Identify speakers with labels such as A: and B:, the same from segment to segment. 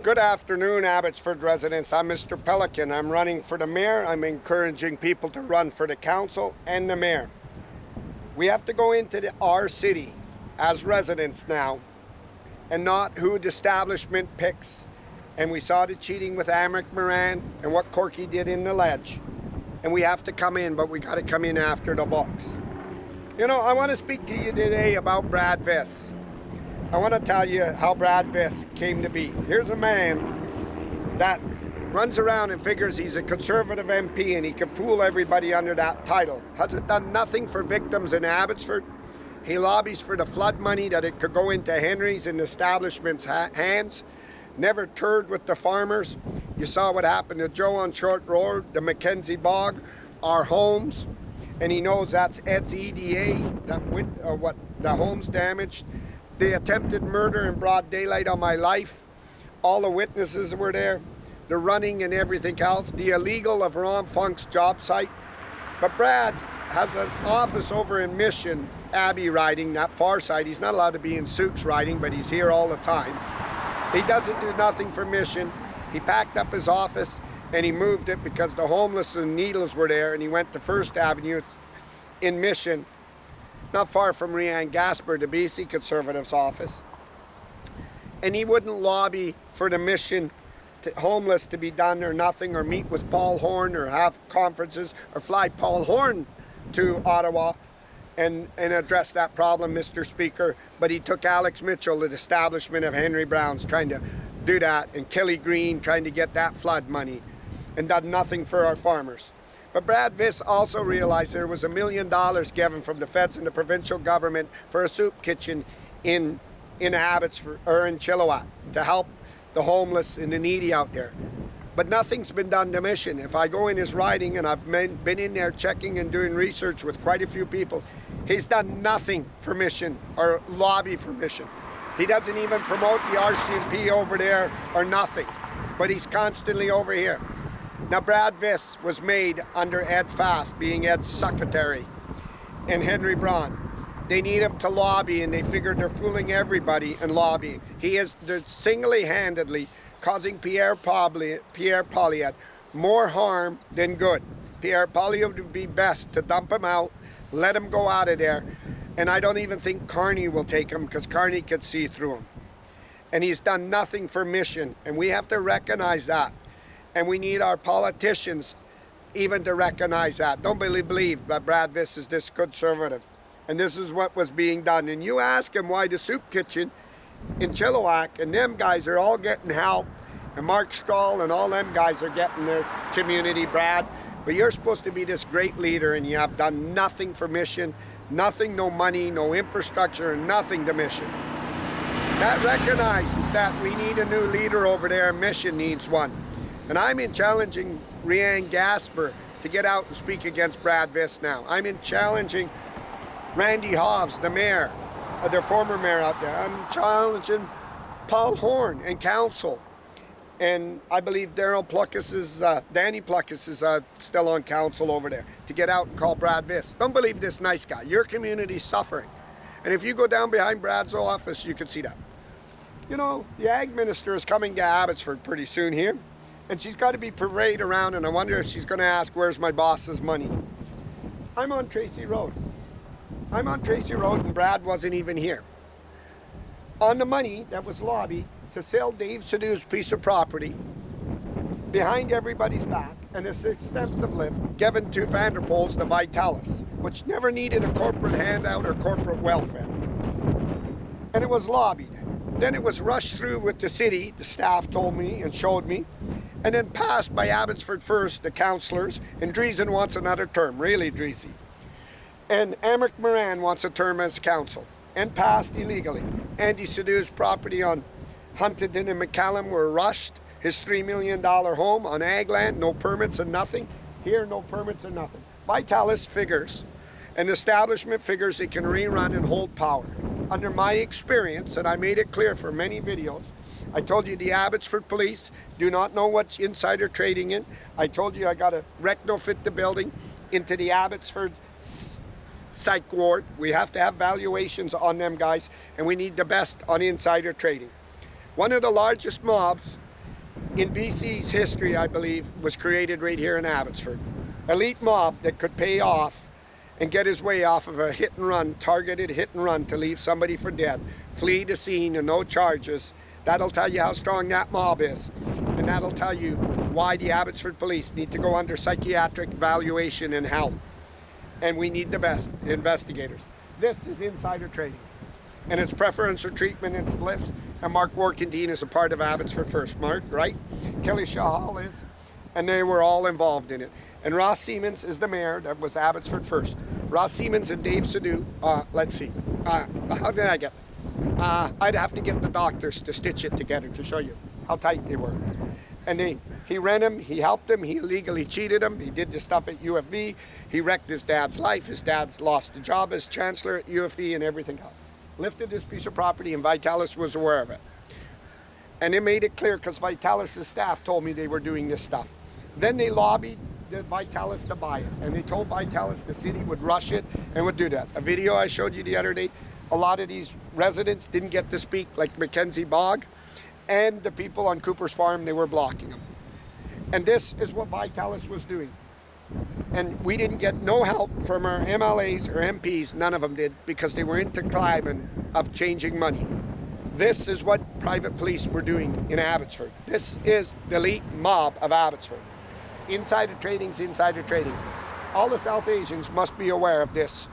A: Good afternoon, Abbotsford residents. I'm Mr. Pelican. I'm running for the mayor. I'm encouraging people to run for the council and the mayor. We have to go into our city as residents now and not who the establishment picks. And we saw the cheating with A.L.R and what Corky did in the ledge. And we have to come in, but we got to come in after the books. You know, I want to speak to you today about Brad Viss. I want to tell you how Brad Viss came to be. Here's a man that runs around and figures he's a Conservative MP and he can fool everybody under that title. Hasn't done nothing for victims in Abbotsford. He lobbies for the flood money that it could go into Henry's and the establishment's hands. Never toured with the farmers. You saw what happened to Joe on Short Road, the Mackenzie Bog, our homes. And he knows that's Ed's EDA, that what the homes damaged. The attempted murder in broad daylight on my life. All the witnesses were there. The running and everything else. The illegal of Ron Funk's job site. But Brad has an office over in Mission, Abbey riding, that far side. He's not allowed to be in suits riding, but he's here all the time. He doesn't do nothing for Mission. He packed up his office and he moved it because the homeless and needles were there, and he went to First Avenue in Mission, not far from Rianne Gasper, the BC Conservatives' office. And he wouldn't lobby for the Mission homeless to be done or nothing, or meet with Paul Horn or have conferences or fly Paul Horn to Ottawa and address that problem, Mr. Speaker. But he took Alex Mitchell, the establishment of Henry Brown's, trying to do that, and Kelly Green trying to get that flood money, and done nothing for our farmers. But Brad Viss also realized there was $1 million given from the feds and the provincial government for a soup kitchen in Abbotsford or in Chilliwack to help the homeless and the needy out there. But nothing's been done to Mission. If I go in his riding, and I've been in there checking and doing research with quite a few people, he's done nothing for Mission or lobby for Mission. He doesn't even promote the RCMP over there or nothing, but he's constantly over here. Now, Brad Viss was made under Ed Fast, being Ed's secretary, and Henry Braun. They need him to lobby, and they figured they're fooling everybody and lobbying. He is single-handedly causing Pierre Poilievre more harm than good. Pierre Poilievre would be best to dump him out, let him go out of there, and I don't even think Carney will take him, because Carney could see through him. And he's done nothing for Mission, and we have to recognize that. And we need our politicians even to recognize that. Don't believe that Brad Viss is this conservative. And this is what was being done. And you ask him why the soup kitchen in Chilliwack and them guys are all getting help. And Mark Strahl and all them guys are getting their community, Brad. But you're supposed to be this great leader, and you have done nothing for Mission. Nothing, no money, no infrastructure, nothing to Mission. That recognizes that we need a new leader over there, and Mission needs one. And I'm in challenging Rianne Gasper to get out and speak against Brad Viss now. I'm in challenging Randy Hobbs, the mayor, the former mayor out there. I'm challenging Paul Horn and council. And I believe Danny Pluckus is still on council over there, to get out and call Brad Viss. Don't believe this nice guy. Your community's suffering. And if you go down behind Brad's office, you can see that. You know, the ag minister is coming to Abbotsford pretty soon here. And she's got to be paraded around, and I wonder if she's going to ask, where's my boss's money? I'm on Tracy Road. And Brad wasn't even here. On the money that was lobbied to sell Dave Sadu's piece of property behind everybody's back, and this extensive lift given to Vanderpool's, the Vitalis, which never needed a corporate handout or corporate welfare. And it was lobbied. Then it was rushed through with the city, the staff told me and showed me, and then passed by Abbotsford First, the councillors, and Dreesen wants another term, really Dreesen. And A.L.R wants a term as council, and passed illegally. Andy Sadu's property on Huntington and McCallum were rushed. His $3 million home on ag land, no permits and nothing. Here, no permits and nothing. Vitalis figures, an establishment figures they can rerun and hold power. Under my experience, and I made it clear for many videos, I told you the Abbotsford police do not know what's insider trading in. I told you I got to retrofit the building into the Abbotsford psych ward. We have to have valuations on them guys, and we need the best on insider trading. One of the largest mobs in BC's history, I believe, was created right here in Abbotsford. Elite mob that could pay off and get his way off of a hit and run, targeted hit and run to leave somebody for dead, flee the scene and no charges. That'll tell you how strong that mob is. And that'll tell you why the Abbotsford police need to go under psychiatric evaluation and help. And we need the best investigators. This is insider trading. And it's preferential treatment, it's lifts. And Mark Workendine is a part of Abbotsford First. Mark, right? Kelly Shahal is. And they were all involved in it. And Ross Siemens is the mayor that was Abbotsford First. Ross Siemens and Dave Sadu, let's see. How did I get it? I'd have to get the doctors to stitch it together to show you how tight they were. And he ran him, he helped him, he illegally cheated him, he did the stuff at UFV, he wrecked his dad's life, his dad's lost the job as chancellor at UFV and everything else. Lifted this piece of property and Vitalis was aware of it. And they made it clear because Vitalis' staff told me they were doing this stuff. Then they lobbied the Vitalis to buy it. And they told Vitalis the city would rush it and would do that. A video I showed you the other day, a lot of these residents didn't get to speak, like Mackenzie Bogg. And the people on Cooper's Farm, they were blocking them. And this is what Vitalis was doing. And we didn't get no help from our MLAs or MPs, none of them did, because they were into climbing of changing money. This is what private police were doing in Abbotsford. This is the elite mob of Abbotsford. Insider trading's insider trading. All the South Asians must be aware of this.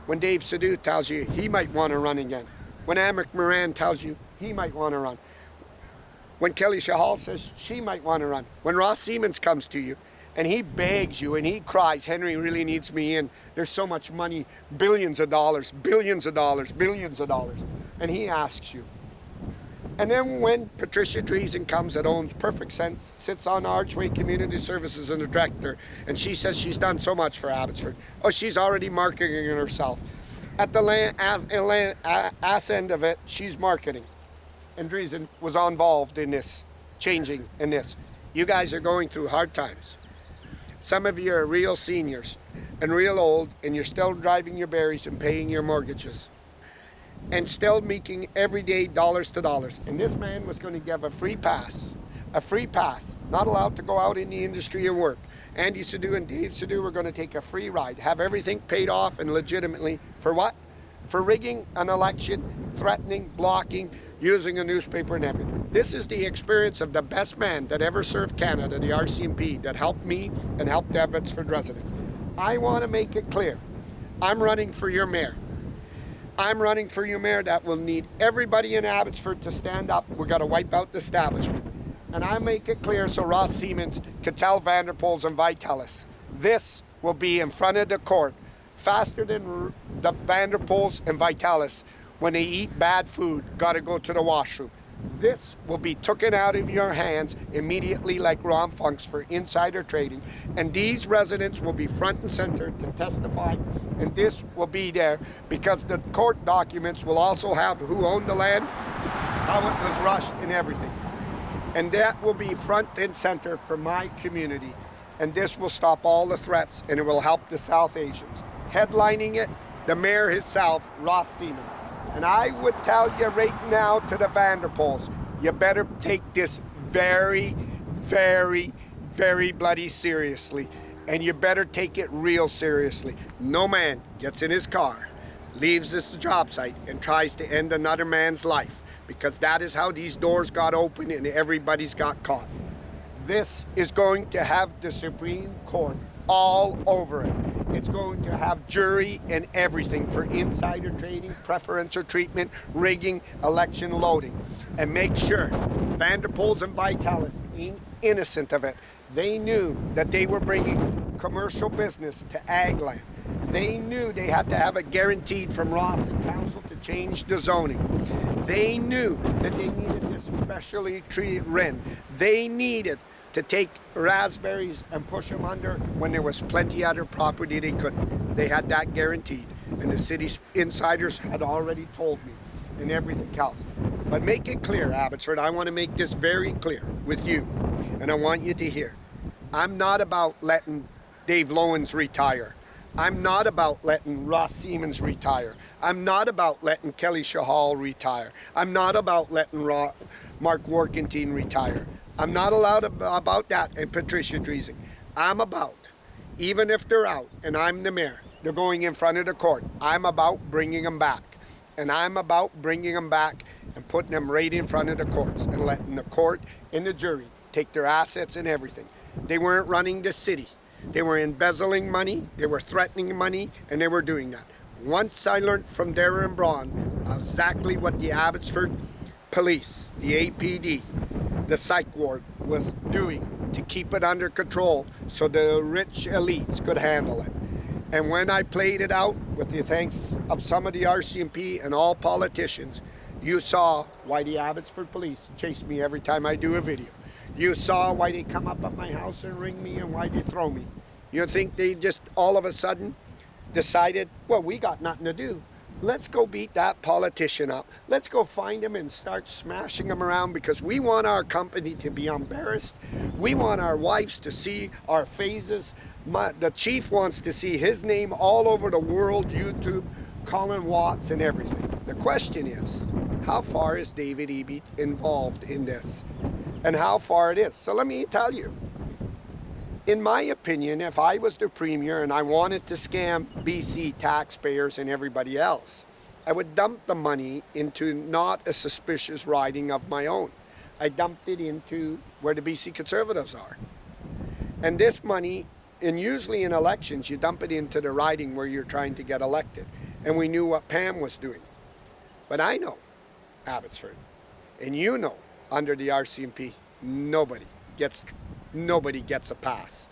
A: When Dave Sadu tells you he might want to run again. When Amrik Moran tells you he might want to run. When Kelly Shahal says she might want to run. When Ross Siemens comes to you and he begs you and he cries, Henry really needs me in. There's so much money, billions of dollars, billions of dollars, billions of dollars. And he asks you. And then when Patricia Dreesen comes that owns Perfect Sense, sits on Archway Community Services and the director, and she says she's done so much for Abbotsford. Oh, she's already marketing herself. At the ass end of it, she's marketing. And Dreesen was involved in this, changing in this. You guys are going through hard times. Some of you are real seniors and real old, and you're still driving your berries and paying your mortgages. And still making everyday dollars to dollars. And this man was going to give a free pass, not allowed to go out in the industry and work. Andy Sadu and Dave Sadu were going to take a free ride, have everything paid off and legitimately. For what? For rigging an election, threatening, blocking, using a newspaper and everything. This is the experience of the best man that ever served Canada, the RCMP, that helped me and helped Abbotsford residents. I want to make it clear. I'm running for your mayor. I'm running for your mayor that will need everybody in Abbotsford to stand up. We've got to wipe out the establishment. And I make it clear so Ross Siemens can tell Vanderpoels and Vitalis. This will be in front of the court faster than the Vanderpoels and Vitalis when they eat bad food, got to go to the washroom. This will be taken out of your hands immediately like Ron Funk's for insider trading. And these residents will be front and center to testify. And this will be there because the court documents will also have who owned the land, how it was rushed and everything. And that will be front and center for my community. And this will stop all the threats and it will help the South Asians. Headlining it, the mayor himself, Ross Siemens. And I would tell you right now to the Vanderpoels, you better take this very, very, very bloody seriously. And you better take it real seriously. No man gets in his car, leaves this job site, and tries to end another man's life. Because that is how these doors got open and everybody's got caught. This is going to have the Supreme Court all over it. It's going to have jury and everything for insider trading, preferential treatment, rigging, election loading. And make sure Vanderpoels and Vitalis ain't innocent of it. They knew that they were bringing commercial business to ag land. They knew they had to have it guaranteed from Ross and Council to change the zoning. They knew that they needed this specially treated RIN. They needed to take raspberries and push them under when there was plenty other property they couldn't. They had that guaranteed. And the city's insiders had already told me and everything else. But make it clear, Abbotsford, I want to make this very clear with you. And I want you to hear. I'm not about letting Dave Lowens retire. I'm not about letting Ross Siemens retire. I'm not about letting Kelly Shahal retire. I'm not about letting Mark Workendine retire. I'm not allowed about that. And Patricia Dreesen, I'm about, even if they're out and I'm the mayor, they're going in front of the court, I'm about bringing them back. And I'm about bringing them back and putting them right in front of the courts and letting the court and the jury take their assets and everything. They weren't running the city. They were embezzling money, they were threatening money, and they were doing that. Once I learned from Darren Braun exactly what the Abbotsford Police, the APD, the psych ward was doing to keep it under control so the rich elites could handle it. And when I played it out with the thanks of some of the RCMP and all politicians, you saw why the Abbotsford Police chase me every time I do a video. You saw why they come up at my house and ring me and why they throw me. You think they just all of a sudden decided, well, we got nothing to do. Let's go beat that politician up. Let's go find him and start smashing him around because we want our company to be embarrassed. We want our wives to see our faces. The chief wants to see his name all over the world, YouTube, Colin Watts and everything. The question is, how far is David Eby involved in this? And how far it is. So let me tell you, in my opinion, if I was the premier and I wanted to scam BC taxpayers and everybody else, I would dump the money into not a suspicious riding of my own. I dumped it into where the BC Conservatives are. And this money, and usually in elections, you dump it into the riding where you're trying to get elected. And we knew what Pam was doing. But I know Abbotsford, and you know, under the RCMP, nobody gets a pass.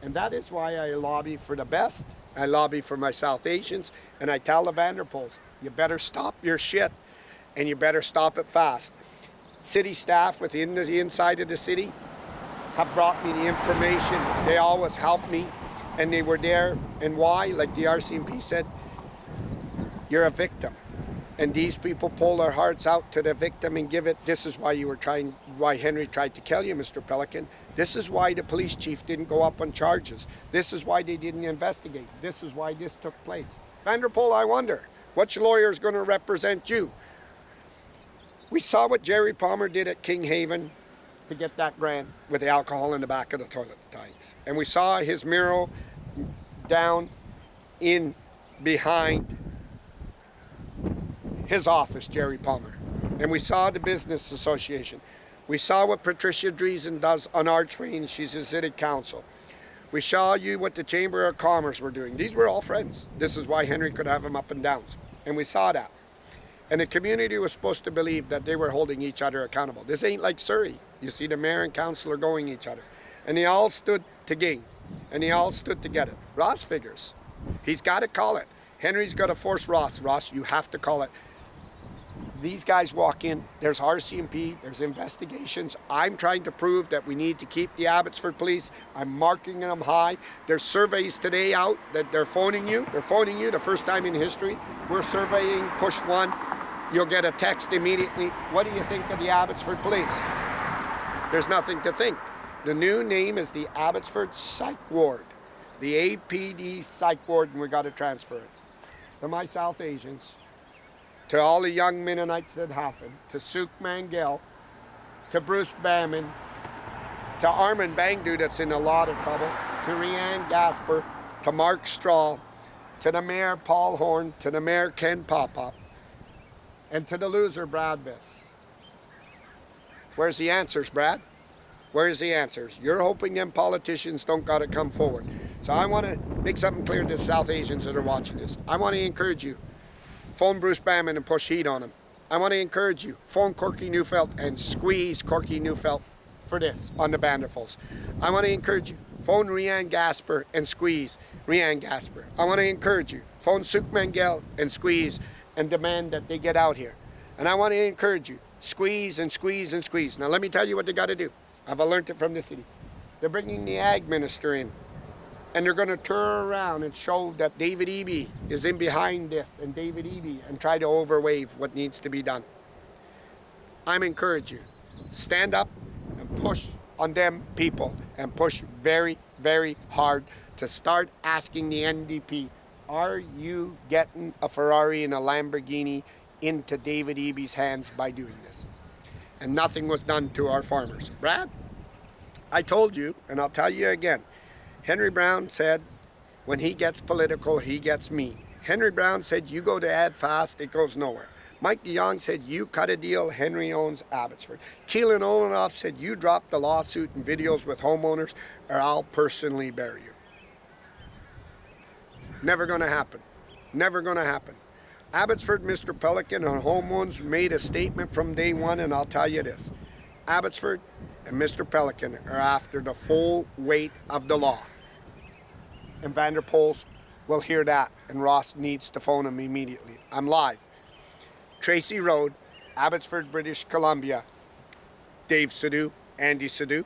A: And that is why I lobby for the best. I lobby for my South Asians, and I tell the Vanderpools, you better stop your shit, and you better stop it fast. City staff within the inside of the city have brought me the information. They always help me, and they were there. And why? Like the RCMP said, you're a victim. And these people pull their hearts out to the victim and give it. This is why why Henry tried to kill you, Mr. Pelican. This is why the police chief didn't go up on charges. This is why they didn't investigate. This is why this took place. Vanderpool, I wonder, which lawyer is going to represent you? We saw what Jerry Palmer did at King Haven to get that grant with the alcohol in the back of the toilet tanks. And we saw his mural down in behind his office, Jerry Palmer. And we saw the business association. We saw what Patricia Dreesen does on our train. She's a city council. We saw you what the Chamber of Commerce were doing. These were all friends. This is why Henry could have them up and downs. And we saw that. And the community was supposed to believe that they were holding each other accountable. This ain't like Surrey. You see the mayor and councillor going each other. And they all stood to gain. And they all stood together. Ross figures. He's got to call it. Henry's got to force Ross. Ross, you have to call it. These guys walk in, there's RCMP, there's investigations. I'm trying to prove that we need to keep the Abbotsford Police. I'm marking them high. There's surveys today out that they're phoning you. They're phoning you the first time in history. We're surveying, push one. You'll get a text immediately. What do you think of the Abbotsford Police? There's nothing to think. The new name is the Abbotsford Psych Ward. The APD Psych Ward, and we got to transfer it. To my South Asians, to all the young Mennonites that happened, to Suk Mangel, to Bruce Baman, to Armin Bangdu that's in a lot of trouble, to Rianne Gasper, to Mark Straw, to the Mayor Paul Horn, to the Mayor Ken Popop, and to the loser Brad Biss. Where's the answers, Brad? Where's the answers? You're hoping them politicians don't got to come forward. So I want to make something clear to the South Asians that are watching this. I want to encourage you. Phone Bruce Baman and push heat on him. I want to encourage you. Phone Corky Neufeld and squeeze Corky Neufeld for this on the Vanderfools. I want to encourage you. Phone Rianne Gasper and squeeze Rianne Gasper. I want to encourage you. Phone Suk Mangel and squeeze and demand that they get out here. And I want to encourage you. Squeeze and squeeze and squeeze. Now let me tell you what they got to do. I've learned it from the city. They're bringing the ag minister in. And they're going to turn around and show that David Eby is in behind this and David Eby and try to overwave what needs to be done. I'm encouraging you. Stand up and push on them people and push very, very hard to start asking the NDP, are you getting a Ferrari and a Lamborghini into David Eby's hands by doing this? And nothing was done to our farmers. Brad? I told you, and I'll tell you again, Henry Brown said, when he gets political, he gets mean. Henry Brown said, you go to Ed Fast, it goes nowhere. Mike DeYoung said, you cut a deal, Henry owns Abbotsford. Keelan Olenoff said, you drop the lawsuit and videos with homeowners or I'll personally bury you. Never gonna happen. Never gonna happen. Abbotsford, Mr. Pelican, and homeowners made a statement from day one, and I'll tell you this. Abbotsford and Mr. Pelican are after the full weight of the law. And Vanderpoels will hear that, and Ross needs to phone him immediately. I'm live. Tracy Road, Abbotsford, British Columbia. Dave Sadu, Andy Sadu.